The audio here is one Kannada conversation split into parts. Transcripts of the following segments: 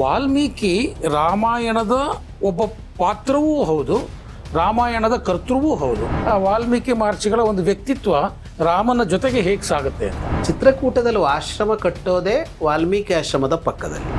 ವಾಲ್ಮೀಕಿ ರಾಮಾಯಣದ ಒಬ್ಬ ಪಾತ್ರವೂ ಹೌದು, ರಾಮಾಯಣದ ಕರ್ತೃವೂ ಹೌದು. ಆ ವಾಲ್ಮೀಕಿ ಮಹರ್ಷಿಗಳ ಒಂದು ವ್ಯಕ್ತಿತ್ವ ರಾಮನ ಜೊತೆಗೆ ಹೇಗೆ ಸಾಗುತ್ತೆ ಅಂತ. ಚಿತ್ರಕೂಟದಲ್ಲಿ ಆಶ್ರಮ ಕಟ್ಟೋದೇ ವಾಲ್ಮೀಕಿ ಆಶ್ರಮದ ಪಕ್ಕದಲ್ಲಿ.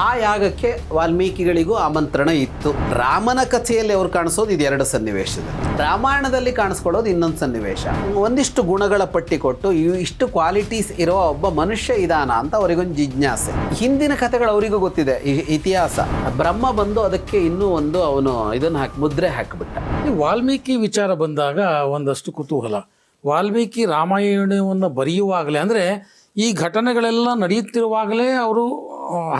ಆ ಯಾಗಕ್ಕೆ ವಾಲ್ಮೀಕಿಗಳಿಗೂ ಆಮಂತ್ರಣ ಇತ್ತು. ರಾಮನ ಕಥೆಯಲ್ಲಿ ಅವ್ರು ಕಾಣಿಸೋದು ಇದು ಎರಡು ಸನ್ನಿವೇಶದಲ್ಲಿ, ರಾಮಾಯಣದಲ್ಲಿ ಕಾಣಿಸ್ಕೊಳ್ಳೋದು ಇನ್ನೊಂದು ಸನ್ನಿವೇಶ. ಒಂದಿಷ್ಟು ಗುಣಗಳ ಪಟ್ಟಿ ಕೊಟ್ಟು ಇಷ್ಟು ಕ್ವಾಲಿಟೀಸ್ ಇರೋ ಒಬ್ಬ ಮನುಷ್ಯ ಇದಾನ ಅಂತ ಅವರಿಗೊಂದು ಜಿಜ್ಞಾಸೆ. ಹಿಂದಿನ ಕಥೆಗಳು ಅವರಿಗೂ ಗೊತ್ತಿದೆ, ಇತಿಹಾಸ. ಬ್ರಹ್ಮ ಬಂದು ಅದಕ್ಕೆ ಇನ್ನೂ ಒಂದು ಅವನು ಇದನ್ನು ಮುದ್ರೆ ಹಾಕಿಬಿಟ್ಟ. ಈ ವಾಲ್ಮೀಕಿ ವಿಚಾರ ಬಂದಾಗ ಒಂದಷ್ಟು ಕುತೂಹಲ. ವಾಲ್ಮೀಕಿ ರಾಮಾಯಣವನ್ನು ಬರೆಯುವಾಗಲೇ, ಅಂದರೆ ಈ ಘಟನೆಗಳೆಲ್ಲ ನಡೆಯುತ್ತಿರುವಾಗಲೇ ಅವರು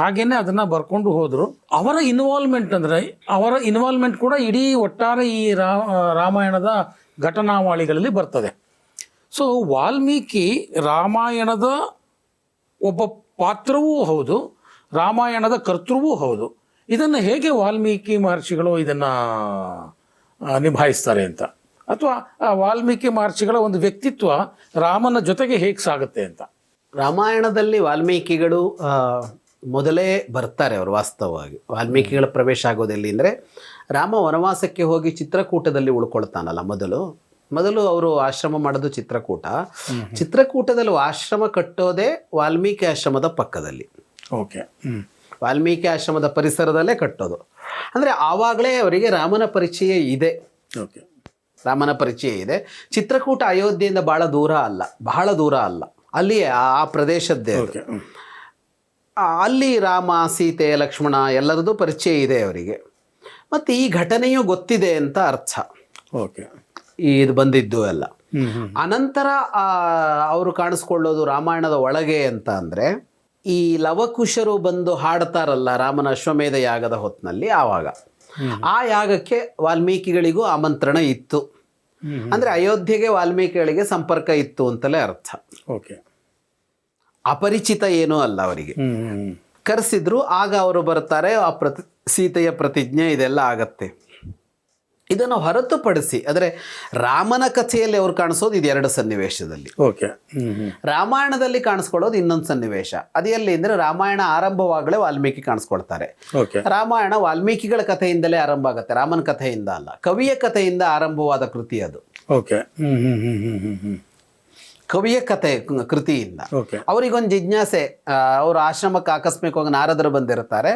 ಹಾಗೇನೆ ಅದನ್ನು ಬರ್ಕೊಂಡು ಹೋದರು. ಅವರ ಇನ್ವಾಲ್ವ್ಮೆಂಟ್ ಕೂಡ ಇಡೀ ಒಟ್ಟಾರೆ ಈ ರಾಮಾಯಣದ ಘಟನಾವಳಿಗಳಲ್ಲಿ ಬರ್ತದೆ. ಸೊ ವಾಲ್ಮೀಕಿ ರಾಮಾಯಣದ ಒಬ್ಬ ಪಾತ್ರವೂ ಹೌದು, ರಾಮಾಯಣದ ಕರ್ತೃವೂ ಹೌದು. ಇದನ್ನು ಹೇಗೆ ವಾಲ್ಮೀಕಿ ಮಹರ್ಷಿಗಳು ಇದನ್ನು ನಿಭಾಯಿಸ್ತಾರೆ ಅಂತ, ಅಥವಾ ವಾಲ್ಮೀಕಿ ಮಹರ್ಷಿಗಳ ಒಂದು ವ್ಯಕ್ತಿತ್ವ ರಾಮನ ಜೊತೆಗೆ ಹೇಗೆ ಸಾಗುತ್ತೆ ಅಂತ. ರಾಮಾಯಣದಲ್ಲಿ ವಾಲ್ಮೀಕಿಗಳು ಮೊದಲೇ ಬರ್ತಾರೆ. ಅವರು ವಾಸ್ತವವಾಗಿ ವಾಲ್ಮೀಕಿಗಳ ಪ್ರವೇಶ ಆಗೋದೆಲ್ಲಿ ಅಂದರೆ, ರಾಮ ವನವಾಸಕ್ಕೆ ಹೋಗಿ ಚಿತ್ರಕೂಟದಲ್ಲಿ ಉಳ್ಕೊಳ್ತಾನಲ್ಲ. ಮೊದಲು ಅವರು ಆಶ್ರಮ ಮಾಡೋದು ಚಿತ್ರಕೂಟದಲ್ಲಿ ಆಶ್ರಮ ಕಟ್ಟೋದೇ ವಾಲ್ಮೀಕಿ ಆಶ್ರಮದ ಪಕ್ಕದಲ್ಲಿ. ಓಕೆ. ವಾಲ್ಮೀಕಿ ಆಶ್ರಮದ ಪರಿಸರದಲ್ಲೇ ಕಟ್ಟೋದು. ಅಂದರೆ ಆವಾಗಲೇ ಅವರಿಗೆ ರಾಮನ ಪರಿಚಯ ಇದೆ. ಓಕೆ, ರಾಮನ ಪರಿಚಯ ಇದೆ. ಚಿತ್ರಕೂಟ ಅಯೋಧ್ಯೆಯಿಂದ ಬಹಳ ದೂರ ಅಲ್ಲ, ಅಲ್ಲಿ ಆ ಪ್ರದೇಶದ್ದೇ. ಅಲ್ಲಿ ರಾಮ, ಸೀತೆ, ಲಕ್ಷ್ಮಣ ಎಲ್ಲರದ್ದು ಪರಿಚಯ ಇದೆ ಅವರಿಗೆ. ಮತ್ತು ಈ ಘಟನೆಯೂ ಗೊತ್ತಿದೆ ಅಂತ ಅರ್ಥ. ಓಕೆ, ಇದು ಬಂದಿದ್ದು ಎಲ್ಲ. ಅನಂತರ ಅವರು ಕಾಣಿಸ್ಕೊಳ್ಳೋದು ರಾಮಾಯಣದ ಒಳಗೆ ಅಂತ ಅಂದರೆ, ಈ ಲವಕುಶರು ಬಂದು ಹಾಡ್ತಾರಲ್ಲ ರಾಮನ ಅಶ್ವಮೇಧ ಯಾಗದ ಹೊತ್ತಿನಲ್ಲಿ, ಆವಾಗ ಆ ಯಾಗಕ್ಕೆ ವಾಲ್ಮೀಕಿಗಳಿಗೂ ಆಮಂತ್ರಣ ಇತ್ತು. ಅಂದರೆ ಅಯೋಧ್ಯೆಗೆ ವಾಲ್ಮೀಕಿಗಳಿಗೆ ಸಂಪರ್ಕ ಇತ್ತು ಅಂತಲೇ ಅರ್ಥ. ಓಕೆ, ಅಪರಿಚಿತ ಏನೂ ಅಲ್ಲ ಅವರಿಗೆ. ಕರೆಸಿದ್ರು, ಆಗ ಅವರು ಬರ್ತಾರೆ. ಸೀತೆಯ ಪ್ರತಿಜ್ಞೆ ಇದೆಲ್ಲ ಆಗತ್ತೆ. ಇದನ್ನು ಹೊರತುಪಡಿಸಿ ಅಂದರೆ ರಾಮನ ಕಥೆಯಲ್ಲಿ ಅವ್ರು ಕಾಣಿಸೋದು ಇದು ಎರಡು ಸನ್ನಿವೇಶದಲ್ಲಿ. ಓಕೆ. ರಾಮಾಯಣದಲ್ಲಿ ಕಾಣಿಸ್ಕೊಳ್ಳೋದು ಇನ್ನೊಂದು ಸನ್ನಿವೇಶ. ಅದು ಎಲ್ಲಿ ಅಂದರೆ, ರಾಮಾಯಣ ಆರಂಭವಾಗಲೇ ವಾಲ್ಮೀಕಿ ಕಾಣಿಸ್ಕೊಳ್ತಾರೆ. ರಾಮಾಯಣ ವಾಲ್ಮೀಕಿಗಳ ಕಥೆಯಿಂದಲೇ ಆರಂಭ ಆಗುತ್ತೆ, ರಾಮನ ಕಥೆಯಿಂದ ಅಲ್ಲ. ಕವಿಯ ಕಥೆಯಿಂದ ಆರಂಭವಾದ ಕೃತಿ ಅದು. ಓಕೆ. ಕವಿಯ ಕೃತಿಯಿಂದ. ಅವರಿಗೊಂದು ಜಿಜ್ಞಾಸೆ. ಅವರು ಆಶ್ರಮಕ್ಕೆ ಆಕಸ್ಮಿಕವಾಗಿ ನಾರದರು ಬಂದಿರ್ತಾರೆ.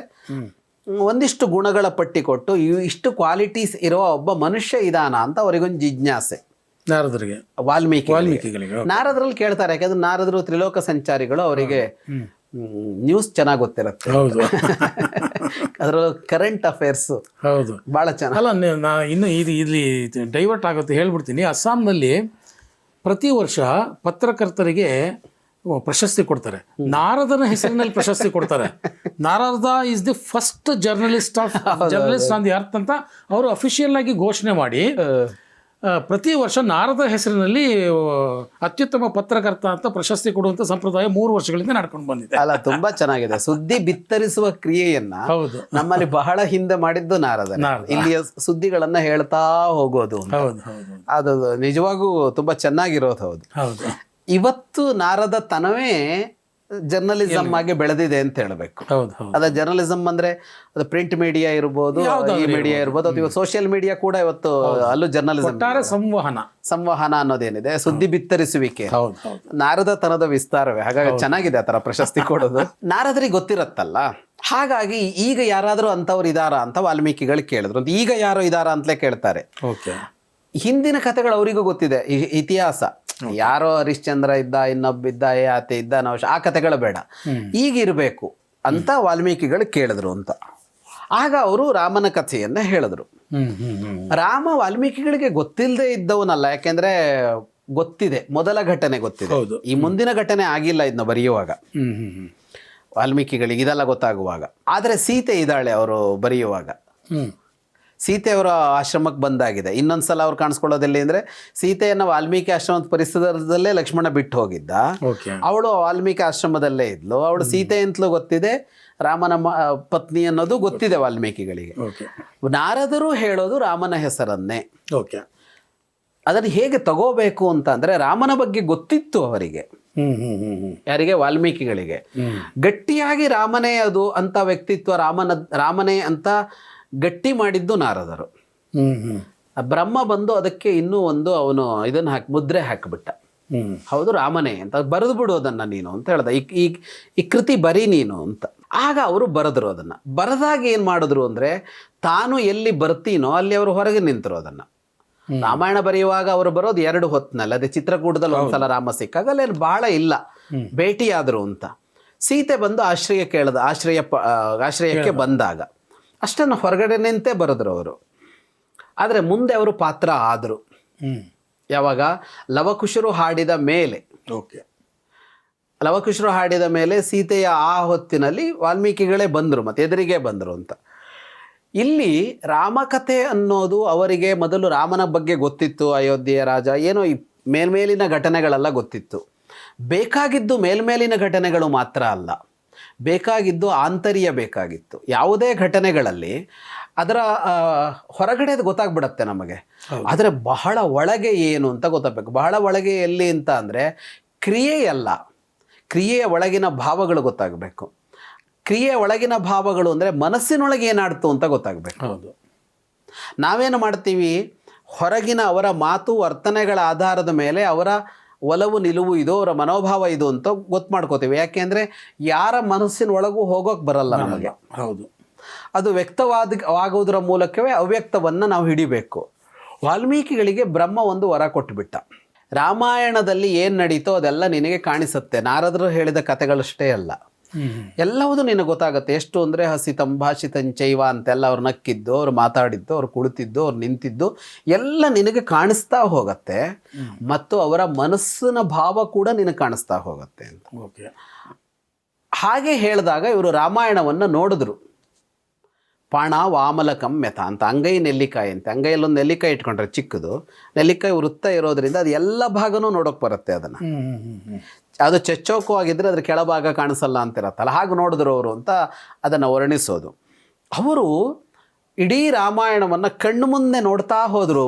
ಒಂದಿಷ್ಟು ಗುಣಗಳ ಪಟ್ಟಿ ಕೊಟ್ಟು ಇಷ್ಟು ಕ್ವಾಲಿಟೀಸ್ ಇರೋ ಒಬ್ಬ ಮನುಷ್ಯ ಇದಾನ ಅಂತ ಅವರಿಗೊಂದು ಜಿಜ್ಞಾಸೆ. ನಾರದರಿಗೆ, ವಾಲ್ಮೀಕಿಗಳಿಗೆ. ನಾರದರಲ್ಲಿ ಕೇಳ್ತಾರೆ, ಯಾಕಂದ್ರೆ ನಾರದರು ತ್ರಿಲೋಕ ಸಂಚಾರಿಗಳು, ಅವರಿಗೆ ನ್ಯೂಸ್ ಚೆನ್ನಾಗಿ ಗೊತ್ತಿರುತ್ತೆ. ಹೌದು. ಅದರ ಕರೆಂಟ್ ಅಫೇರ್ಸ್ ಹೌದು, ಭಾಳ ಚೆನ್ನಾಗಿ. ಅಲ್ಲ, ಇನ್ನು ಇಲ್ಲಿ ಡೈವರ್ಟ್ ಆಗುತ್ತೆ ಹೇಳ್ಬಿಡ್ತೀನಿ. ಅಸ್ಸಾಂನಲ್ಲಿ ಪ್ರತಿ ವರ್ಷ ಪತ್ರಕರ್ತರಿಗೆ ಪ್ರಶಸ್ತಿ ಕೊಡ್ತಾರೆ. ನಾರದನ ಹೆಸರಿನಲ್ಲಿ ಪ್ರಶಸ್ತಿ ಕೊಡ್ತಾರೆ. Narada is the first journalist on the earth ಅಂತ ಅವರು ಅಫಿಷಿಯಲ್ ಆಗಿ ಘೋಷಣೆ ಮಾಡಿ ಪ್ರತಿ ವರ್ಷ ನಾರದ ಹೆಸರಿನಲ್ಲಿ ಅತ್ಯುತ್ತಮ ಪತ್ರಕರ್ತ ಅಂತ ಪ್ರಶಸ್ತಿ ಕೊಡುವಂತ ಸಂಪ್ರದಾಯ 3 ವರ್ಷಗಳಿಂದ ನಡ್ಕೊಂಡು ಬಂದಿದೆ. ಅಲ್ಲ, ತುಂಬಾ ಚೆನ್ನಾಗಿದೆ. ಸುದ್ದಿ ಬಿತ್ತರಿಸುವ ಕ್ರಿಯೆಯನ್ನ ಹೌದು ನಮ್ಮಲ್ಲಿ ಬಹಳ ಹಿಂದೆ ಮಾಡಿದ್ದು ನಾರದ. ಇಲ್ಲಿಯ ಸುದ್ದಿಗಳನ್ನ ಹೇಳ್ತಾ ಹೋಗೋದು. ಅದು ನಿಜವಾಗೂ ತುಂಬಾ ಚೆನ್ನಾಗಿರೋದು. ಹೌದು. ಇವತ್ತು ನಾರದ ತನವೇ ಜರ್ನಲಿಸಮ್ ಆಗಿ ಬೆಳೆದಿದೆ ಅಂತ ಹೇಳಬೇಕು. ಅದ ಜರ್ನಲಿಸಮ್ ಅಂದ್ರೆ ಅದು ಪ್ರಿಂಟ್ ಮೀಡಿಯಾ ಇರ್ಬೋದು, ಈ ಮೀಡಿಯಾ ಇರ್ಬೋದು, ಅಥವಾ ಸೋಷಿಯಲ್ ಮೀಡಿಯಾ ಕೂಡ ಇವತ್ತು ಅಲ್ಲೂ ಜರ್ನಲಿಸಮ್, ಸಂವಹನ ಅನ್ನೋದೇನಿದೆ, ಸುದ್ದಿ ಬಿತ್ತರಿಸುವಿಕೆ, ನಾರದ ತನದ ವಿಸ್ತಾರವೇ. ಹಾಗಾಗಿ ಚೆನ್ನಾಗಿದೆ ಆ ತರ ಪ್ರಶಸ್ತಿ ಕೊಡೋದು. ನಾರದರಿಗೆ ಗೊತ್ತಿರತ್ತಲ್ಲ. ಹಾಗಾಗಿ ಈಗ ಯಾರಾದ್ರೂ ಅಂತವ್ರು ಇದಾರ ಅಂತ ವಾಲ್ಮೀಕಿಗಳು ಕೇಳಿದ್ರು. ಈಗ ಯಾರೋ ಇದಾರ ಅಂತಲೇ ಕೇಳ್ತಾರೆ. ಹಿಂದಿನ ಕಥೆಗಳು ಅವರಿಗೂ ಗೊತ್ತಿದೆ, ಇತಿಹಾಸ. ಯಾರೋ ಹರಿಶ್ಚಂದ್ರ ಇದ್ದ, ಇನ್ನೊಬ್ಬ ಇದ್ದ, ಆತ ಇದ್ದ, ನಾವು ಆ ಕಥೆಗಳು ಬೇಡ, ಈಗ ಇರಬೇಕು ಅಂತ ವಾಲ್ಮೀಕಿಗಳು ಕೇಳಿದ್ರು ಅಂತ. ಆಗ ಅವರು ರಾಮನ ಕಥೆಯನ್ನ ಹೇಳಿದ್ರು. ರಾಮ ವಾಲ್ಮೀಕಿಗಳಿಗೆ ಗೊತ್ತಿಲ್ಲದೆ ಇದ್ದವನಲ್ಲ, ಯಾಕೆಂದ್ರೆ ಗೊತ್ತಿದೆ, ಮೊದಲ ಘಟನೆ ಗೊತ್ತಿದೆ. ಈ ಮುಂದಿನ ಘಟನೆ ಆಗಿಲ್ಲ ಇದನ್ನ ಬರೆಯುವಾಗ ವಾಲ್ಮೀಕಿಗಳಿಗೆ, ಇದೆಲ್ಲ ಗೊತ್ತಾಗುವಾಗ. ಆದರೆ ಸೀತೆ ಇದ್ದಾಳೆ ಅವರು ಬರೆಯುವಾಗ. ಸೀತೆ ಅವರ ಆಶ್ರಮಕ್ಕೆ ಬಂದಾಗಿದೆ. ಇನ್ನೊಂದ್ಸಲ ಅವ್ರು ಕಾಣಿಸ್ಕೊಳ್ಳೋದೆಲ್ಲಿ ಅಂದರೆ, ಸೀತೆಯನ್ನು ವಾಲ್ಮೀಕಿ ಆಶ್ರಮದ ಪರಿಸರದಲ್ಲೇ ಲಕ್ಷ್ಮಣ ಬಿಟ್ಟು ಹೋಗಿದ್ದ. ಅವಳು ವಾಲ್ಮೀಕಿ ಆಶ್ರಮದಲ್ಲೇ ಇದ್ಲು. ಅವಳು ಸೀತೆ ಅಂತಲೂ ಗೊತ್ತಿದೆ, ರಾಮನ ಪತ್ನಿ ಅನ್ನೋದು ಗೊತ್ತಿದೆ ವಾಲ್ಮೀಕಿಗಳಿಗೆ. ನಾರದರು ಹೇಳೋದು ರಾಮನ ಹೆಸರನ್ನೇ. ಅದನ್ನು ಹೇಗೆ ತಗೋಬೇಕು ಅಂತ ಅಂದರೆ, ರಾಮನ ಬಗ್ಗೆ ಗೊತ್ತಿತ್ತು ಅವರಿಗೆ. ಯಾರಿಗೆ? ವಾಲ್ಮೀಕಿಗಳಿಗೆ. ಗಟ್ಟಿಯಾಗಿ ರಾಮನೇ ಅದು ಅಂತ ವ್ಯಕ್ತಿತ್ವ, ರಾಮನೇ ಅಂತ ಗಟ್ಟಿ ಮಾಡಿದ್ದು ನಾರದರು. ಬ್ರಹ್ಮ ಬಂದು ಅದಕ್ಕೆ ಇನ್ನೂ ಒಂದು ಅವನು ಇದನ್ನ ಮುದ್ರೆ ಹಾಕಿಬಿಟ್ಟ. ಹೌದು ರಾಮನೇ ಅಂತ ಬರೆದು ಬಿಡು ಅದನ್ನ ನೀನು ಅಂತ ಹೇಳ್ದ, ಈ ಕೃತಿ ಬರೀ ನೀನು ಅಂತ. ಆಗ ಅವರು ಬರೆದ್ರು. ಅದನ್ನ ಬರೆದಾಗ ಏನ್ ಮಾಡಿದ್ರು ಅಂದ್ರೆ, ತಾನು ಎಲ್ಲಿ ಬರ್ತೀನೋ ಅಲ್ಲಿ ಅವರು ಹೊರಗೆ ನಿಂತರು. ಅದನ್ನ ರಾಮಾಯಣ ಬರೆಯುವಾಗ ಅವರು ಬರೋದು 2 ಹೊತ್ತಿನಲ್ಲಿ. ಅದೇ ಚಿತ್ರಕೂಟದಲ್ಲಿ ಒಂದ್ಸಲ ರಾಮ ಸಿಕ್ಕಾಗ ಅಲ್ಲೇನು ಬಹಳ ಇಲ್ಲ, ಭೇಟಿಯಾದ್ರು ಅಂತ. ಸೀತೆ ಬಂದು ಆಶ್ರಯಕ್ಕೆ ಬಂದಾಗ ಅಷ್ಟನ್ನು ಹೊರಗಡೆ ನಿಂತೇ ಬರೆದ್ರು ಅವರು. ಆದರೆ ಮುಂದೆ ಅವರು ಪಾತ್ರ ಆದರು. ಯಾವಾಗ? ಲವಕುಶರು ಹಾಡಿದ ಮೇಲೆ. ಲವಕುಶರು ಹಾಡಿದ ಮೇಲೆ ಸೀತೆಯ ಆ ಹೊತ್ತಿನಲ್ಲಿ ವಾಲ್ಮೀಕಿಗಳೇ ಬಂದರು, ಮತ್ತೆ ಎದುರಿಗೆ ಬಂದರು ಅಂತ. ಇಲ್ಲಿ ರಾಮಕಥೆ ಅನ್ನೋದು ಅವರಿಗೆ ಮೊದಲು ರಾಮನ ಬಗ್ಗೆ ಗೊತ್ತಿತ್ತು, ಅಯೋಧ್ಯೆಯ ರಾಜ, ಏನೋ ಈ ಮೇಲ್ಮೇಲಿನ ಘಟನೆಗಳೆಲ್ಲ ಗೊತ್ತಿತ್ತು. ಬೇಕಾಗಿದ್ದು ಮೇಲ್ಮೇಲಿನ ಘಟನೆಗಳು ಮಾತ್ರ ಅಲ್ಲ, ಬೇಕಾಗಿದ್ದು ಆಂತರ್ಯ ಬೇಕಾಗಿತ್ತು. ಯಾವುದೇ ಘಟನೆಗಳಲ್ಲಿ ಅದರ ಹೊರಗಡೆದು ಗೊತ್ತಾಗ್ಬಿಡತ್ತೆ ನಮಗೆ, ಆದರೆ ಬಹಳ ಒಳಗೆ ಏನು ಅಂತ ಗೊತ್ತಾಗಬೇಕು. ಬಹಳ ಒಳಗೆ ಎಲ್ಲಿ ಅಂತ ಅಂದರೆ ಕ್ರಿಯೆಯಲ್ಲ, ಕ್ರಿಯೆಯ ಒಳಗಿನ ಭಾವಗಳು ಗೊತ್ತಾಗಬೇಕು. ಕ್ರಿಯೆಯ ಒಳಗಿನ ಭಾವಗಳು ಅಂದರೆ ಮನಸ್ಸಿನೊಳಗೆ ಏನಾಡ್ತು ಅಂತ ಗೊತ್ತಾಗಬೇಕು. ಹೌದು. ನಾವೇನು ಮಾಡ್ತೀವಿ, ಹೊರಗಿನ ಅವರ ಮಾತು ವರ್ತನೆಗಳ ಆಧಾರದ ಮೇಲೆ ಅವರ ಒಲವು ನಿಲುವು ಇದು, ಅವರ ಮನೋಭಾವ ಇದು ಅಂತ ಗೊತ್ತು ಮಾಡ್ಕೋತೀವಿ. ಯಾಕೆಂದರೆ ಯಾರ ಮನಸ್ಸಿನ ಒಳಗೂ ಹೋಗೋಕೆ ಬರಲ್ಲ ನಮಗೆ. ಹೌದು. ಅದು ವ್ಯಕ್ತವಾಗುವುದರ ಮೂಲಕವೇ ಅವ್ಯಕ್ತವನ್ನು ನಾವು ಹಿಡಿಬೇಕು. ವಾಲ್ಮೀಕಿಗಳಿಗೆ ಬ್ರಹ್ಮ ಒಂದು ವರ ಕೊಟ್ಟುಬಿಟ್ಟ. ರಾಮಾಯಣದಲ್ಲಿ ಏನು ನಡೀತೋ ಅದೆಲ್ಲ ನಿನಗೆ ಕಾಣಿಸುತ್ತೆ. ನಾರದರು ಹೇಳಿದ ಕಥೆಗಳಷ್ಟೇ ಅಲ್ಲ, ಎಲ್ಲವೂ ನಿನಗೆ ಗೊತ್ತಾಗುತ್ತೆ. ಎಷ್ಟು ಅಂದರೆ ಹಸಿತಂ ಭಾಷಿತಂಚೈವ ಅಂತೆಲ್ಲ ಅವ್ರು ನಕ್ಕಿದ್ದು, ಅವ್ರು ಮಾತಾಡಿದ್ದು, ಅವ್ರು ಕುಳಿತಿದ್ದು, ಅವ್ರು ನಿಂತಿದ್ದು ಎಲ್ಲ ನಿನಗೆ ಕಾಣಿಸ್ತಾ ಹೋಗುತ್ತೆ. ಮತ್ತು ಅವರ ಮನಸ್ಸಿನ ಭಾವ ಕೂಡ ನಿನಗೆ ಕಾಣಿಸ್ತಾ ಹೋಗುತ್ತೆ ಅಂತ. ಹಾಗೆ ಹೇಳಿದಾಗ ಇವರು ರಾಮಾಯಣವನ್ನು ನೋಡಿದ್ರು. ಪಾಣ ವಾಮಲಕಂ ಮೆಥ ಅಂತ, ಅಂಗೈ ನೆಲ್ಲಿಕಾಯಿ ಅಂತೆ. ಅಂಗೈಯಲ್ಲೊಂದು ನೆಲ್ಲಿಕಾಯಿ ಇಟ್ಕೊಂಡ್ರೆ ಚಿಕ್ಕದು, ನೆಲ್ಲಿಕಾಯಿ ವೃತ್ತ ಇರೋದ್ರಿಂದ ಅದು ಎಲ್ಲ ಭಾಗನೂ ನೋಡೋಕೆ ಬರುತ್ತೆ. ಅದನ್ನು ಅದು ಚಚ್ಚೋಕು ಆಗಿದ್ರೆ ಅದ್ರ ಕೆಳಭಾಗ ಕಾಣಿಸಲ್ಲ ಅಂತಿರತ್ತಲ್ಲ, ಹಾಗೆ ನೋಡಿದ್ರು ಅವರು ಅಂತ ಅದನ್ನು ವರ್ಣಿಸೋದು. ಅವರು ಇಡೀ ರಾಮಾಯಣವನ್ನು ಕಣ್ಣು ಮುಂದೆ ನೋಡ್ತಾ ಹೋದರು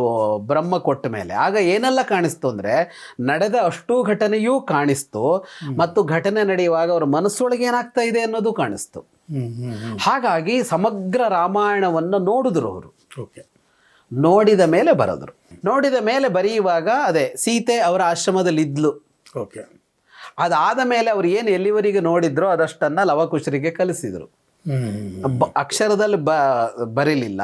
ಬ್ರಹ್ಮ ಕೊಟ್ಟ ಮೇಲೆ. ಆಗ ಏನೆಲ್ಲ ಕಾಣಿಸ್ತು ಅಂದರೆ, ನಡೆದ ಅಷ್ಟೂ ಘಟನೆಯೂ ಕಾಣಿಸ್ತು, ಮತ್ತು ಘಟನೆ ನಡೆಯುವಾಗ ಅವರ ಮನಸ್ಸೊಳಗೆ ಏನಾಗ್ತಾ ಇದೆ ಅನ್ನೋದು ಕಾಣಿಸ್ತು. ಹಾಗಾಗಿ ಸಮಗ್ರ ರಾಮಾಯಣವನ್ನು ನೋಡಿದ್ರು ಅವರು. ನೋಡಿದ ಮೇಲೆ ಬರೆದ್ರು. ನೋಡಿದ ಮೇಲೆ ಬರೆಯುವಾಗ ಅದೇ ಸೀತೆ ಅವರ ಆಶ್ರಮದಲ್ಲಿ ಇದ್ಲು. ಅದಾದ ಮೇಲೆ ಅವ್ರು ಏನು ಎಲ್ಲಿವರೆಗೆ ನೋಡಿದ್ರೋ ಅದಷ್ಟನ್ನು ಲವಕುಶರಿಗೆ ಕಲಿಸಿದರು. ಅಕ್ಷರದಲ್ಲಿ ಬರೀಲಿಲ್ಲ,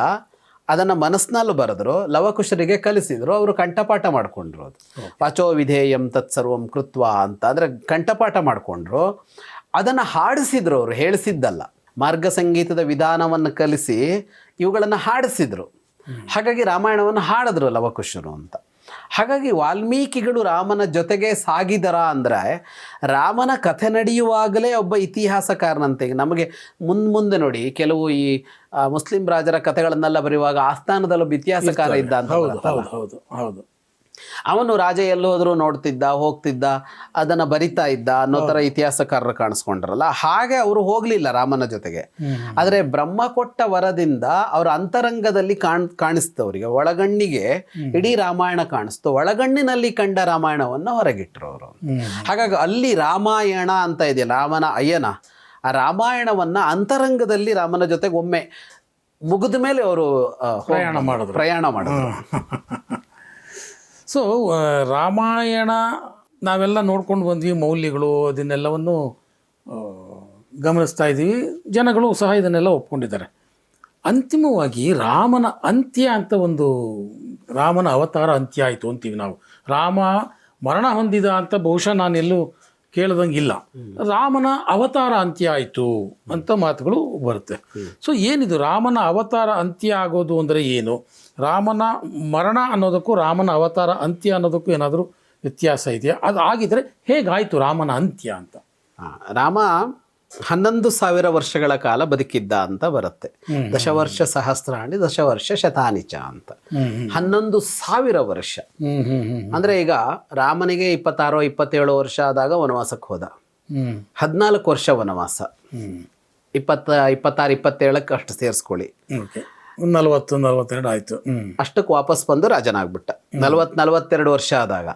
ಅದನ್ನು ಮನಸ್ಸಿನಲ್ಲೂ ಬರೆದ್ರು, ಲವಕುಶರಿಗೆ ಕಲಿಸಿದ್ರು. ಅವರು ಕಂಠಪಾಠ ಮಾಡಿಕೊಂಡ್ರು. ಅದು ವಾಚೋ ವಿಧೇಯಂ ತತ್ಸರ್ವಂ ಕೃತ್ವ ಅಂತ, ಅಂದರೆ ಕಂಠಪಾಠ ಮಾಡಿಕೊಂಡ್ರು. ಅದನ್ನು ಹಾಡಿಸಿದ್ರು. ಅವರು ಹೇಳಿಸಿದ್ದಲ್ಲ, ಮಾರ್ಗ ಸಂಗೀತದ ವಿಧಾನವನ್ನು ಕಲಿಸಿ ಇವುಗಳನ್ನು ಹಾಡಿಸಿದ್ರು. ಹಾಗಾಗಿ ರಾಮಾಯಣವನ್ನು ಹಾಡಿದ್ರು ಲವಕುಶರು ಅಂತ. ಹಾಗಾಗಿ ವಾಲ್ಮೀಕಿಗಳು ರಾಮನ ಜೊತೆಗೆ ಸಾಗಿದರ ಅಂದರೆ, ರಾಮನ ಕಥೆ ನಡೆಯುವಾಗಲೇ ಒಬ್ಬ ಇತಿಹಾಸಕಾರನಂತೆ. ನಮಗೆ ಮುಂದೆ ನೋಡಿ, ಕೆಲವು ಈ ಮುಸ್ಲಿಂ ರಾಜರ ಕಥೆಗಳನ್ನೆಲ್ಲ ಬರೆಯುವಾಗ ಆಸ್ಥಾನದಲ್ಲೊಬ್ಬ ಇತಿಹಾಸಕಾರ ಇದ್ದ ಅಂತ. ಹೌದು. ಅವನು ರಾಜ ಎಲ್ಲೋದ್ರೂ ನೋಡ್ತಿದ್ದ, ಹೋಗ್ತಿದ್ದ, ಅದನ್ನು ಬರಿತಾ ಇದ್ದ ಅನ್ನೋ ಥರ ಇತಿಹಾಸಕಾರರು ಕಾಣಿಸ್ಕೊಂಡ್ರಲ್ಲ. ಹಾಗೆ ಅವರು ಹೋಗಲಿಲ್ಲ ರಾಮನ ಜೊತೆಗೆ. ಆದರೆ ಬ್ರಹ್ಮ ಕೊಟ್ಟ ವರದಿಂದ ಅವರ ಅಂತರಂಗದಲ್ಲಿ ಕಾಣಿಸ್ತು. ಅವರಿಗೆ ಒಳಗಣ್ಣಿಗೆ ಇಡೀ ರಾಮಾಯಣ ಕಾಣಿಸ್ತು. ಒಳಗಣ್ಣಿನಲ್ಲಿ ಕಂಡ ರಾಮಾಯಣವನ್ನು ಹೊರಗಿಟ್ಟರು ಅವರು. ಹಾಗಾಗಿ ಅಲ್ಲಿ ರಾಮಾಯಣ ಅಂತ ಇದೆಯಲ್ಲ, ರಾಮನ ಅಯನ, ಆ ರಾಮಾಯಣವನ್ನು ಅಂತರಂಗದಲ್ಲಿ ರಾಮನ ಜೊತೆಗೆ ಒಮ್ಮೆ ಮುಗಿದ ಮೇಲೆ ಅವರು ಪ್ರಯಾಣ ಮಾಡಿದ್ರು. ಸೊ ರಾಮಾಯಣ ನಾವೆಲ್ಲ ನೋಡ್ಕೊಂಡು ಬಂದ್ವಿ, ಮೌಲ್ಯಗಳು ಅದನ್ನೆಲ್ಲವನ್ನು ಗಮನಿಸ್ತಾ ಇದ್ದೀವಿ. ಜನಗಳು ಸಹ ಇದನ್ನೆಲ್ಲ ಒಪ್ಕೊಂಡಿದ್ದಾರೆ. ಅಂತಿಮವಾಗಿ ರಾಮನ ಅಂತ್ಯ ಅಂತ ಒಂದು, ರಾಮನ ಅವತಾರ ಅಂತ್ಯ ಆಯಿತು ಅಂತೀವಿ ನಾವು. ರಾಮ ಮರಣ ಹೊಂದಿದ ಅಂತ ಬಹುಶಃ ನಾನೆಲ್ಲೂ ಕೇಳ್ದಂಗಿಲ್ಲ. ರಾಮನ ಅವತಾರ ಅಂತ್ಯ ಆಯಿತು ಅಂತ ಮಾತುಗಳು ಬರುತ್ತೆ. ಸೊ ಏನಿದು ರಾಮನ ಅವತಾರ ಅಂತ್ಯ ಆಗೋದು ಅಂದರೆ ಏನು? ರಾಮನ ಮರಣ ಅನ್ನೋದಕ್ಕೂ ರಾಮನ ಅವತಾರ ಅಂತ್ಯ ಅನ್ನೋದಕ್ಕೂ ಏನಾದರೂ ವ್ಯತ್ಯಾಸ ಇದೆಯಾ? ಅದು ಆಗಿದ್ರೆ ಹೇಗಾಯಿತು ರಾಮನ ಅಂತ್ಯ ಅಂತ? ರಾಮ 11,000 ವರ್ಷಗಳ ಕಾಲ ಬದುಕಿದ್ದ ಅಂತ ಬರುತ್ತೆ. ದಶವರ್ಷ ಸಹಸ್ರಾಣಿ ದಶವರ್ಷ ಶತಾನಿಚ ಅಂತ. 11,000 ವರ್ಷ ಅಂದರೆ, ಈಗ ರಾಮನಿಗೆ 26-27 ವರ್ಷ ಆದಾಗ ವನವಾಸಕ್ಕೆ ಹೋದ. 14 ವರ್ಷ ವನವಾಸ, 26-27 ಅಷ್ಟು ಸೇರಿಸ್ಕೊಳ್ಳಿ. 42 ಆಯ್ತು. ಅಷ್ಟಕ್ಕೆ ವಾಪಸ್ ಬಂದು ರಾಜನಾಗ್ಬಿಟ್ಟ 42 ವರ್ಷ ಆದಾಗ.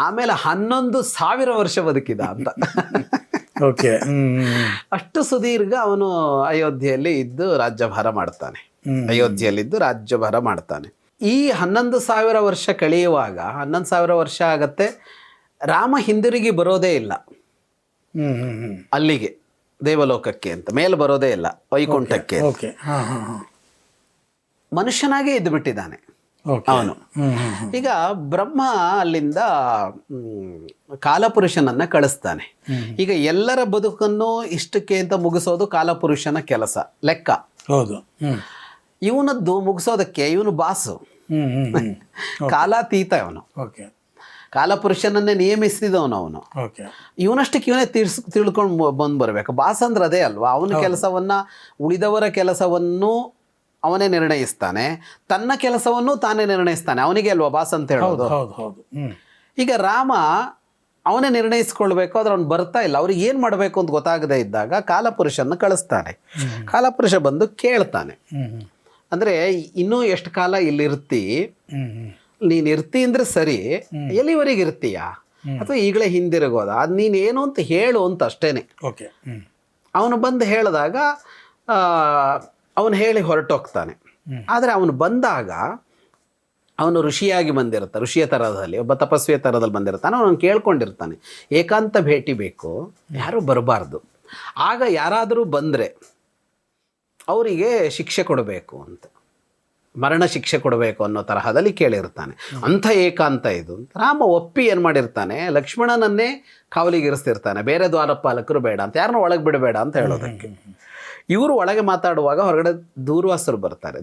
ಆಮೇಲೆ 11,000 ವರ್ಷ ಬದುಕಿದ ಅಂತ. ಓಕೆ. ಅಷ್ಟು ಸುದೀರ್ಘ ಅವನು ಅಯೋಧ್ಯೆಯಲ್ಲಿ ಇದ್ದು ರಾಜ್ಯಭಾರ ಮಾಡ್ತಾನೆ. ಅಯೋಧ್ಯೆಯಲ್ಲಿದ್ದು ರಾಜ್ಯಭಾರ ಮಾಡ್ತಾನೆ. ಈ 11,000 ವರ್ಷ ಕಳೆಯುವಾಗ 11,000 ವರ್ಷ ಆಗತ್ತೆ. ರಾಮ ಹಿಂದಿರುಗಿ ಬರೋದೇ ಇಲ್ಲ ಅಲ್ಲಿಗೆ, ದೇವಲೋಕಕ್ಕೆ ಅಂತ ಮೇಲೆ ಬರೋದೇ ಇಲ್ಲ, ವೈಕುಂಠಕ್ಕೆ. ಮನುಷ್ಯನಾಗೇ ಇದ್ದು ಬಿಟ್ಟಿದ್ದಾನೆ ಅವನು. ಈಗ ಬ್ರಹ್ಮ ಅಲ್ಲಿಂದ ಕಾಲಪುರುಷನನ್ನ ಕಳಿಸ್ತಾನೆ. ಈಗ ಎಲ್ಲರ ಬದುಕನ್ನು ಇಷ್ಟಕ್ಕೆ ಅಂತ ಮುಗಿಸೋದು ಕಾಲಪುರುಷನ ಕೆಲಸ, ಲೆಕ್ಕ. ಹೌದು. ಇವನದ್ದು ಮುಗಿಸೋದಕ್ಕೆ ಇವನು ಬಾಸು, ಕಾಲಾತೀತ ಅವನು. ಕಾಲಪುರುಷನನ್ನೇ ನಿಯಮಿಸಿದವನು ಅವನು. ಇವನಷ್ಟಕ್ಕೆ ಇವನೇ ತಿಳ್ಕೊಂಡು ಬಂದು ಬರಬೇಕು. ಬಾಸ್ ಅಂದ್ರೆ ಅದೇ ಅಲ್ವಾ, ಅವನ ಕೆಲಸವನ್ನ, ಉಳಿದವರ ಕೆಲಸವನ್ನು ಅವನೇ ನಿರ್ಣಯಿಸ್ತಾನೆ, ತನ್ನ ಕೆಲಸವನ್ನು ತಾನೇ ನಿರ್ಣಯಿಸ್ತಾನೆ. ಅವನಿಗೆ ಅಲ್ವಾ ಬಾಸ್ ಅಂತ ಹೇಳೋದು. ಈಗ ರಾಮ ಅವನೇ ನಿರ್ಣಯಿಸ್ಕೊಳ್ಬೇಕು, ಆದ್ರೆ ಅವ್ನು ಬರ್ತಾ ಇಲ್ಲ. ಅವ್ರಿಗೆ ಏನು ಮಾಡಬೇಕು ಅಂತ ಗೊತ್ತಾಗದೇ ಇದ್ದಾಗ ಕಾಲಪುರುಷನ ಕಳಿಸ್ತಾನೆ. ಕಾಲಪುರುಷ ಬಂದು ಕೇಳ್ತಾನೆ, ಅಂದ್ರೆ ಇನ್ನೂ ಎಷ್ಟು ಕಾಲ ಇಲ್ಲಿರ್ತಿ, ನೀನ್ ಇರ್ತಿ ಅಂದ್ರೆ ಸರಿ, ಎಲ್ಲಿವರೆಗೆ ಇರ್ತೀಯ, ಅಥವಾ ಈಗಲೇ ಹಿಂದಿರುಗೋದ, ಅದು ನೀನೇನು ಅಂತ ಹೇಳು ಅಂತ ಅಷ್ಟೇನೆ. ಅವನು ಬಂದು ಹೇಳಿದಾಗ ಅವನು ಹೇಳಿ ಹೊರಟೋಗ್ತಾನೆ. ಆದರೆ ಅವನು ಬಂದಾಗ ಅವನು ಋಷಿಯಾಗಿ ಬಂದಿರ್ತಾನೆ, ಋಷಿಯ ಥರದಲ್ಲಿ, ಒಬ್ಬ ತಪಸ್ವಿಯ ಥರದಲ್ಲಿ ಬಂದಿರ್ತಾನೆ. ಅವನು ಕೇಳ್ಕೊಂಡಿರ್ತಾನೆ, ಏಕಾಂತ ಭೇಟಿ ಬೇಕು, ಯಾರೂ ಬರಬಾರ್ದು. ಆಗ ಯಾರಾದರೂ ಬಂದರೆ ಅವರಿಗೆ ಶಿಕ್ಷೆ ಕೊಡಬೇಕು ಅಂತ, ಮರಣ ಶಿಕ್ಷೆ ಕೊಡಬೇಕು ಅನ್ನೋ ತರಹದಲ್ಲಿ ಕೇಳಿರ್ತಾನೆ. ಅಂಥ ಏಕಾಂತ ಇದು. ರಾಮ ಒಪ್ಪಿ ಏನು ಮಾಡಿರ್ತಾನೆ, ಲಕ್ಷ್ಮಣನನ್ನೇ ಕಾವಲಿಗೆ ಇರಿಸ್ತಿರ್ತಾನೆ. ಬೇರೆ ದ್ವಾರಪಾಲಕರು ಬೇಡ ಅಂತ, ಯಾರನ್ನೂ ಒಳಗೆ ಬಿಡಬೇಡ ಅಂತ ಹೇಳೋದಕ್ಕೆ. ಇವರು ಒಳಗೆ ಮಾತಾಡುವಾಗ ಹೊರಗಡೆ ದುರ್ವಾಸರು ಬರ್ತಾರೆ.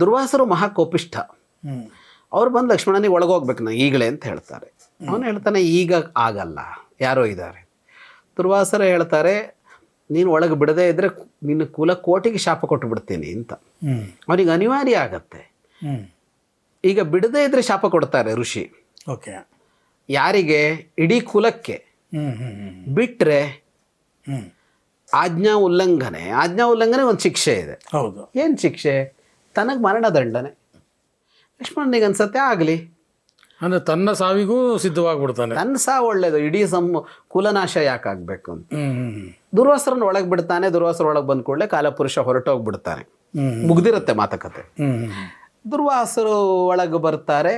ದುರ್ವಾಸರು ಮಹಾಕೋಪಿಷ್ಠ. ಅವ್ರು ಬಂದು ಲಕ್ಷ್ಮಣನಿಗೆ ಒಳಗೋಗ್ಬೇಕು ನಾ ಈಗಲೇ ಅಂತ ಹೇಳ್ತಾರೆ. ಅವನು ಹೇಳ್ತಾನೆ, ಈಗ ಆಗಲ್ಲ, ಯಾರೋ ಇದ್ದಾರೆ. ದುರ್ವಾಸರು ಹೇಳ್ತಾರೆ, ನೀನು ಒಳಗೆ ಬಿಡದೇ ಇದ್ರೆ ನಿನ್ನ ಕುಲಕೋಟಿಗೆ ಶಾಪ ಕೊಟ್ಟು ಬಿಡ್ತೀನಿ ಅಂತ. ಅವನಿಗೆ ಅನಿವಾರ್ಯ ಆಗತ್ತೆ. ಈಗ ಬಿಡದೇ ಇದ್ರೆ ಶಾಪ ಕೊಡ್ತಾರೆ ಋಷಿ. ಯಾರಿಗೆ? ಇಡೀ ಕುಲಕ್ಕೆ. ಬಿಟ್ರೆ ಆಜ್ಞಾ ಉಲ್ಲಂಘನೆ ಒಂದು ಶಿಕ್ಷೆ ಇದೆ. ಹೌದು. ಏನು ಶಿಕ್ಷೆ? ತನಗೆ ಮರಣದಂಡನೆ. ಲಕ್ಷ್ಮಣನಿಗೆ ಅನ್ಸತ್ತೆ ಆಗಲಿ, ಅಂದ್ರೆ ತನ್ನ ಸಾವಿಗೂ ಸಿದ್ಧವಾಗಿಬಿಡ್ತಾನೆ. ನನ್ನ ಸಾವು ಒಳ್ಳೇದು, ಇಡೀ ಕುಲನಾಶ ಯಾಕಾಗಬೇಕು ಅಂತ. ದುರ್ವಾಸರನ್ನ ಒಳಗೆ ಬಿಡ್ತಾನೆ. ದುರ್ವಾಸರ ಒಳಗೆ ಬಂದ ಕೂಡಲೇ ಕಾಲಪುರುಷ ಹೊರಟೋಗ್ಬಿಡ್ತಾನೆ. ಮುಗ್ದಿರುತ್ತೆ ಮಾತುಕತೆ. ದುರ್ವಾಸರು ಒಳಗೆ ಬರ್ತಾರೆ.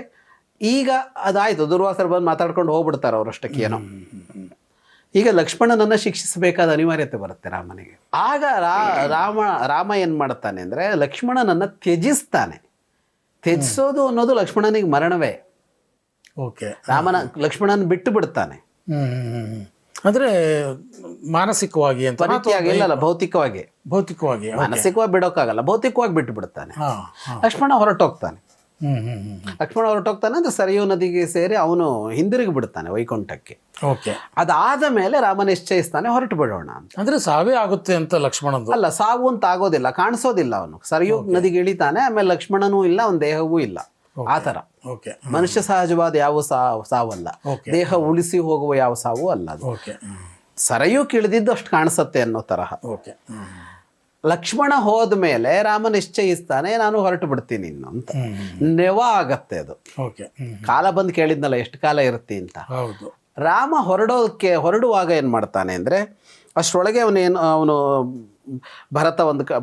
ಈಗ ಅದಾಯ್ತು, ದುರ್ವಾಸರು ಬಂದು ಮಾತಾಡ್ಕೊಂಡು ಹೋಗ್ಬಿಡ್ತಾರೆ ಅವರಷ್ಟಕ್ಕೆ ಏನೋ. ಈಗ ಲಕ್ಷ್ಮಣನನ್ನ ಶಿಕ್ಷಿಸಬೇಕಾದ ಅನಿವಾರ್ಯತೆ ಬರುತ್ತೆ ರಾಮನಿಗೆ. ಆಗ ರಾಮ ಏನು ಮಾಡ್ತಾನೆ ಅಂದರೆ ಲಕ್ಷ್ಮಣನನ್ನ ತ್ಯಜಿಸ್ತಾನೆ. ತ್ಯಜಿಸೋದು ಅನ್ನೋದು ಲಕ್ಷ್ಮಣನಿಗೆ ಮರಣವೇ. ಲಕ್ಷ್ಮಣನ ಬಿಟ್ಟು ಬಿಡ್ತಾನೆ. ಅಂದ್ರೆ ಮಾನಸಿಕವಾಗಿ ಅಂತ, ಇಲ್ಲ ಭೌತಿಕವಾಗಿ. ಮಾನಸಿಕವಾಗಿ ಬಿಡೋಕ್ಕಾಗಲ್ಲ, ಭೌತಿಕವಾಗಿ ಬಿಟ್ಟು ಬಿಡ್ತಾನೆ. ಲಕ್ಷ್ಮಣ ಹೊರಟೋಗ್ತಾನೆ. ಅಂದ್ರೆ ಸರಿಯೂ ನದಿಗೆ ಸೇರಿ ಅವನು ಹಿಂದಿರುಗಿ ಬಿಡ್ತಾನೆ ವೈಕುಂಠಕ್ಕೆ. ಅದಾದ ಮೇಲೆ ರಾಮ ನಿಶ್ಚಯಿಸ್ತಾನೆ, ಹೊರಟು ಬಿಡೋಣ ಅಂತ. ಅಂದ್ರೆ ಸಾವೇ ಆಗುತ್ತೆ ಅಂತ ಲಕ್ಷ್ಮಣ ಅಲ್ಲ, ಸಾವು ಅಂತ ಆಗೋದಿಲ್ಲ, ಕಾಣಿಸೋದಿಲ್ಲ. ಅವನು ಸರಿಯೂ ನದಿಗೆ ಇಳಿತಾನೆ, ಆಮೇಲೆ ಲಕ್ಷ್ಮಣನೂ ಇಲ್ಲ, ಅವನ ದೇಹವೂ ಇಲ್ಲ. ಆ ಥರ ಮನುಷ್ಯ ಸಹಜವಾದ ಯಾವ ಸಾವಲ್ಲ, ದೇಹ ಉಳಿಸಿ ಹೋಗುವ ಯಾವ ಸಾವು ಅಲ್ಲ ಅದು. ಸರಯೂ ಕಿಳಿದಿದ್ದು ಅಷ್ಟು ಕಾಣಿಸತ್ತೆ ಅನ್ನೋ ತರಹ. ಲಕ್ಷ್ಮಣ ಹೋದ ಮೇಲೆ ರಾಮ ನಿಶ್ಚಯಿಸ್ತಾನೆ, ನಾನು ಹೊರಟು ಬಿಡ್ತೀನಿ ಇನ್ನು ಅಂತ. ನೆವ ಆಗತ್ತೆ ಅದು. ಕಾಲ ಬಂದು ಕೇಳಿದ್ನಲ್ಲ ಎಷ್ಟು ಕಾಲ ಇರುತ್ತೆ ಅಂತ. ರಾಮ ಹೊರಡುವಾಗ ಏನು ಮಾಡ್ತಾನೆ ಅಂದರೆ, ಅಷ್ಟರೊಳಗೆ ಅವನು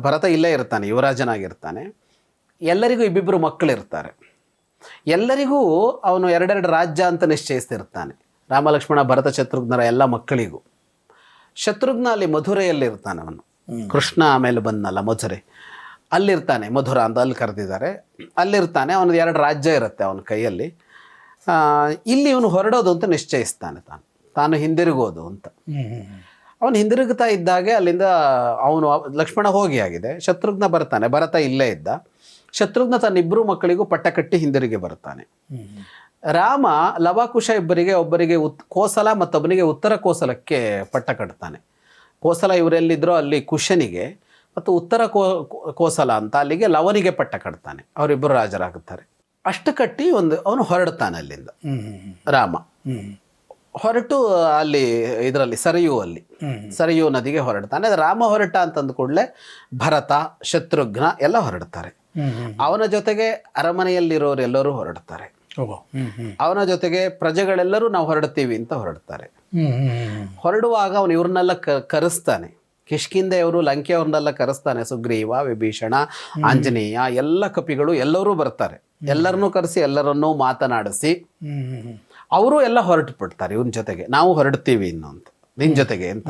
ಭರತ ಇಲ್ಲೇ ಇರ್ತಾನೆ, ಯುವರಾಜನಾಗಿರ್ತಾನೆ. ಎಲ್ಲರಿಗೂ ಇಬ್ಬಿಬ್ಬರು ಮಕ್ಕಳಿರ್ತಾರೆ. ಎಲ್ಲರಿಗೂ ಅವನು 2 ರಾಜ್ಯ ಅಂತ ನಿಶ್ಚಯಿಸ್ತಿರ್ತಾನೆ. ರಾಮ ಲಕ್ಷ್ಮಣ ಭರತ ಶತ್ರುಘ್ನರ ಎಲ್ಲ ಮಕ್ಕಳಿಗೂ. ಶತ್ರುಘ್ನ ಅಲ್ಲಿ ಮಧುರೆಯಲ್ಲಿರ್ತಾನೆ ಅವನು. ಕೃಷ್ಣ ಆಮೇಲೆ ಬಂದನಲ್ಲ ಮಧುರೆ, ಅಲ್ಲಿರ್ತಾನೆ. ಮಧುರ ಅಂತ ಅಲ್ಲಿ ಕರೆದಿದ್ದಾರೆ, ಅಲ್ಲಿರ್ತಾನೆ. ಅವನದು 2 ರಾಜ್ಯ ಇರುತ್ತೆ ಅವನ ಕೈಯಲ್ಲಿ. ಇಲ್ಲಿ ಇವನು ಹೊರಡೋದು ಅಂತ ನಿಶ್ಚಯಿಸ್ತಾನೆ, ತಾನು ಹಿಂದಿರುಗೋದು ಅಂತ. ಅವನು ಹಿಂದಿರುಗ್ತಾ ಇದ್ದಾಗೆ ಅಲ್ಲಿಂದ ಅವನು ಲಕ್ಷ್ಮಣ ಹೋಗಿ ಆಗಿದೆ. ಶತ್ರುಘ್ನ ಬರ್ತಾನೆ, ಭರತ ಇಲ್ಲೇ ಇದ್ದ. ಶತ್ರುಘ್ನ ತನ್ನಿಬ್ಬರು ಮಕ್ಕಳಿಗೂ ಪಟ್ಟ ಕಟ್ಟಿ ಹಿಂದಿರುಗಿ ಬರ್ತಾನೆ. ರಾಮ ಲವಾಕುಶ ಇಬ್ಬರಿಗೆ, ಒಬ್ಬರಿಗೆ ಕೋಸಲ ಮತ್ತೊಬ್ಬನಿಗೆ ಉತ್ತರ ಕೋಸಲಕ್ಕೆ ಪಟ್ಟ ಕಟ್ತಾನೆ. ಕೋಸಲ ಇವರೆಲ್ಲಿದ್ರೋ ಅಲ್ಲಿ ಕುಶನಿಗೆ, ಮತ್ತು ಉತ್ತರ ಕೋಸಲ ಅಂತ ಅಲ್ಲಿಗೆ ಲವನಿಗೆ ಪಟ್ಟ ಕಟ್ತಾನೆ. ಅವರಿಬ್ಬರು ರಾಜರಾಗುತ್ತಾರೆ. ಅಷ್ಟು ಕಟ್ಟಿ ಅವನು ಹೊರಡ್ತಾನೆ ಅಲ್ಲಿಂದ ರಾಮ. ಹೊರಟು ಅಲ್ಲಿ ಇದರಲ್ಲಿ ಸರಿಯೂ ನದಿಗೆ ಹೊರಡ್ತಾನೆ. ರಾಮ ಹೊರಟ ಅಂತಂದ ಕೂಡಲೇ ಭರತ, ಶತ್ರುಘ್ನ ಎಲ್ಲ ಹೊರಡ್ತಾರೆ. ಅವನ ಜೊತೆಗೆ ಅರಮನೆಯಲ್ಲಿರೋರೆಲ್ಲರೂ ಹೊರಡ್ತಾರೆ. ಅವನ ಜೊತೆಗೆ ಪ್ರಜೆಗಳೆಲ್ಲರೂ ನಾವು ಹೊರಡ್ತೀವಿ ಅಂತ ಹೊರಡ್ತಾರೆ. ಹೊರಡುವಾಗ ಅವನು ಇವ್ರನ್ನೆಲ್ಲ ಕರೆಸ್ತಾನೆ. ಕಿಷ್ಕಿಂಧೆಯವರು ಲಂಕೆಯವ್ರನ್ನೆಲ್ಲ ಕರೆಸ್ತಾನೆ. ಸುಗ್ರೀವ, ವಿಭೀಷಣ, ಆಂಜನೇಯ ಎಲ್ಲ ಕಪಿಗಳು ಎಲ್ಲರೂ ಬರ್ತಾರೆ. ಎಲ್ಲರನ್ನೂ ಕರೆಸಿ ಎಲ್ಲರನ್ನೂ ಮಾತನಾಡಿಸಿ ಅವರು ಎಲ್ಲ ಹೊರಟು ಬಿಡ್ತಾರೆ ಇವನ್ ಜೊತೆಗೆ. ನಾವು ಹೊರಡ್ತೀವಿ ಇನ್ನು ಅಂತ, ನಿನ್ ಜೊತೆಗೆ ಅಂತ.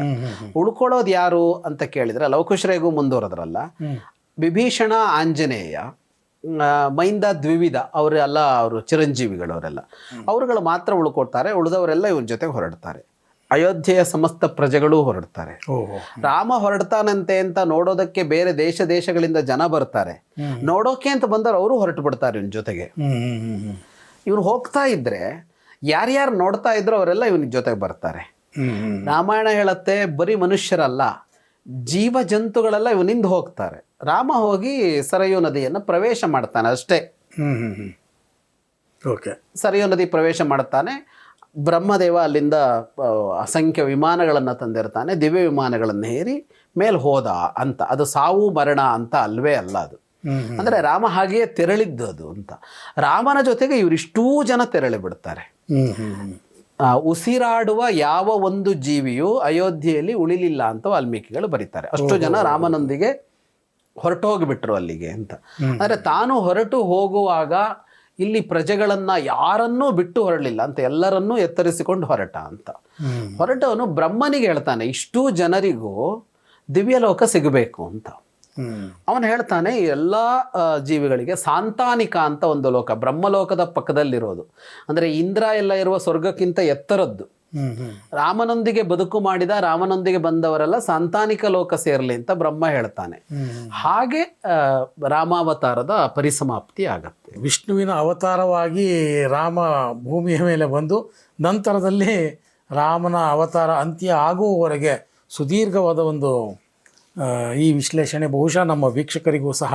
ಉಳ್ಕೊಳ್ಳೋದು ಯಾರು ಅಂತ ಕೇಳಿದ್ರೆ ಲವಕುಶರೇಗೂ ಮುಂದುವರೆದ್ರಲ್ಲ, ವಿಭೀಷಣ, ಆಂಜನೇಯ, ಮೈಂದ, ದ್ವಿವಿಧ ಅವರೆಲ್ಲ ಅವರು ಚಿರಂಜೀವಿಗಳವರೆಲ್ಲ, ಅವರುಗಳು ಮಾತ್ರ ಉಳ್ಕೊಳ್ತಾರೆ. ಉಳಿದವರೆಲ್ಲ ಇವನ್ ಜೊತೆಗೆ ಹೊರಡ್ತಾರೆ. ಅಯೋಧ್ಯೆಯ ಸಮಸ್ತ ಪ್ರಜೆಗಳು ಹೊರಡ್ತಾರೆ. ರಾಮ ಹೊರಡ್ತಾನಂತೆ ಅಂತ ನೋಡೋದಕ್ಕೆ ಬೇರೆ ದೇಶಗಳಿಂದ ಜನ ಬರ್ತಾರೆ. ನೋಡೋಕೆ ಅಂತ ಬಂದವರು ಅವರು ಹೊರಟು ಬಿಡ್ತಾರೆ ಇವನ್ ಜೊತೆಗೆ. ಇವ್ರು ಹೋಗ್ತಾ ಇದ್ರೆ ಯಾರ್ಯಾರು ನೋಡ್ತಾ ಇದ್ರು ಅವರೆಲ್ಲ ಇವನ ಜೊತೆಗೆ ಬರ್ತಾರೆ. ರಾಮಾಯಣ ಹೇಳತ್ತೆ ಬರೀ ಮನುಷ್ಯರಲ್ಲ, ಜೀವ ಜಂತುಗಳೆಲ್ಲ ಇವನಿಂದ ಹೋಗ್ತಾರೆ. ರಾಮ ಹೋಗಿ ಸರಯೂ ನದಿಯನ್ನು ಪ್ರವೇಶ ಮಾಡ್ತಾನೆ ಅಷ್ಟೇ. ಸರಯೂ ನದಿ ಪ್ರವೇಶ ಮಾಡ್ತಾನೆ. ಬ್ರಹ್ಮದೇವ ಅಲ್ಲಿಂದ ಅಸಂಖ್ಯ ವಿಮಾನಗಳನ್ನು ತಂದಿರ್ತಾನೆ. ದಿವ್ಯ ವಿಮಾನಗಳನ್ನು ಹೇರಿ ಮೇಲೆ ಹೋದ ಅಂತ. ಅದು ಸಾವು ಮರಣ ಅಂತ ಅಲ್ವೇ ಅಲ್ಲ ಅದು. ಅಂದ್ರೆ ರಾಮ ಹಾಗೆಯೇ ತೆರಳಿದ್ದು ಅದು ಅಂತ. ರಾಮನ ಜೊತೆಗೆ ಇವರಿಷ್ಟೂ ಜನ ತೆರಳಿ ಬಿಡ್ತಾರೆ. ಉಸಿರಾಡುವ ಯಾವ ಒಂದು ಜೀವಿಯು ಅಯೋಧ್ಯೆಯಲ್ಲಿ ಉಳಿಲಿಲ್ಲ ಅಂತ ವಾಲ್ಮೀಕಿಗಳು ಬರೀತಾರೆ. ಅಷ್ಟು ಜನ ರಾಮನೊಂದಿಗೆ ಹೊರಟು ಹೋಗಿಬಿಟ್ರು ಅಲ್ಲಿಗೆ ಅಂತ. ಅಂದ್ರೆ ತಾನು ಹೊರಟು ಹೋಗುವಾಗ ಇಲ್ಲಿ ಪ್ರಜೆಗಳನ್ನ ಯಾರನ್ನೂ ಬಿಟ್ಟು ಹೊರಡಲಿಲ್ಲ ಅಂತ, ಎಲ್ಲರನ್ನೂ ಎತ್ತರಿಸಿಕೊಂಡು ಹೊರಟ ಅಂತ. ಹೊರಟವನು ಬ್ರಹ್ಮನಿಗೆ ಹೇಳ್ತಾನೆ ಇಷ್ಟೂ ಜನರಿಗೂ ದಿವ್ಯಲೋಕ ಸಿಗಬೇಕು ಅಂತ. ಅವನು ಹೇಳ್ತಾನೆ ಎಲ್ಲ ಜೀವಿಗಳಿಗೆ ಸಾಂತಾನಿಕ ಅಂತ ಒಂದು ಲೋಕ, ಬ್ರಹ್ಮಲೋಕದ ಪಕ್ಕದಲ್ಲಿರೋದು, ಅಂದರೆ ಇಂದ್ರ ಎಲ್ಲ ಇರುವ ಸ್ವರ್ಗಕ್ಕಿಂತ ಎತ್ತರದ್ದು. ರಾಮನೊಂದಿಗೆ ಬದುಕು ಮಾಡಿದ, ರಾಮನೊಂದಿಗೆ ಬಂದವರೆಲ್ಲ ಸಾಂತಾನಿಕ ಲೋಕ ಸೇರಲಿ ಅಂತ ಬ್ರಹ್ಮ ಹೇಳ್ತಾನೆ. ಹಾಗೆ ರಾಮಾವತಾರದ ಪರಿಸಮಾಪ್ತಿ ಆಗತ್ತೆ. ವಿಷ್ಣುವಿನ ಅವತಾರವಾಗಿ ರಾಮ ಭೂಮಿಯ ಮೇಲೆ ಬಂದು ನಂತರದಲ್ಲಿ ರಾಮನ ಅವತಾರ ಅಂತ್ಯ ಆಗುವವರೆಗೆ ಸುದೀರ್ಘವಾದ ಒಂದು ಈ ವಿಶ್ಲೇಷಣೆ ಬಹುಶಃ ನಮ್ಮ ವೀಕ್ಷಕರಿಗೂ ಸಹ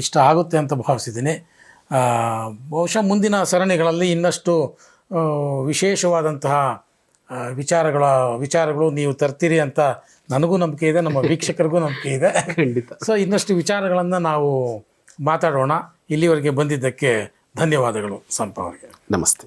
ಇಷ್ಟ ಆಗುತ್ತೆ ಅಂತ ಭಾವಿಸಿದ್ದೀನಿ. ಬಹುಶಃ ಮುಂದಿನ ಸರಣಿಗಳಲ್ಲಿ ಇನ್ನಷ್ಟು ವಿಶೇಷವಾದಂತಹ ವಿಚಾರಗಳು ನೀವು ತರ್ತೀರಿ ಅಂತ ನನಗೂ ನಂಬಿಕೆ ಇದೆ, ನಮ್ಮ ವೀಕ್ಷಕರಿಗೂ ನಂಬಿಕೆ ಇದೆ. ಖಂಡಿತ. ಸೊ ಇನ್ನಷ್ಟು ವಿಚಾರಗಳನ್ನು ನಾವು ಮಾತಾಡೋಣ. ಇಲ್ಲಿವರೆಗೆ ಬಂದಿದ್ದಕ್ಕೆ ಧನ್ಯವಾದಗಳು ಸಂಪ ಅವರಿಗೆ. ನಮಸ್ತೆ.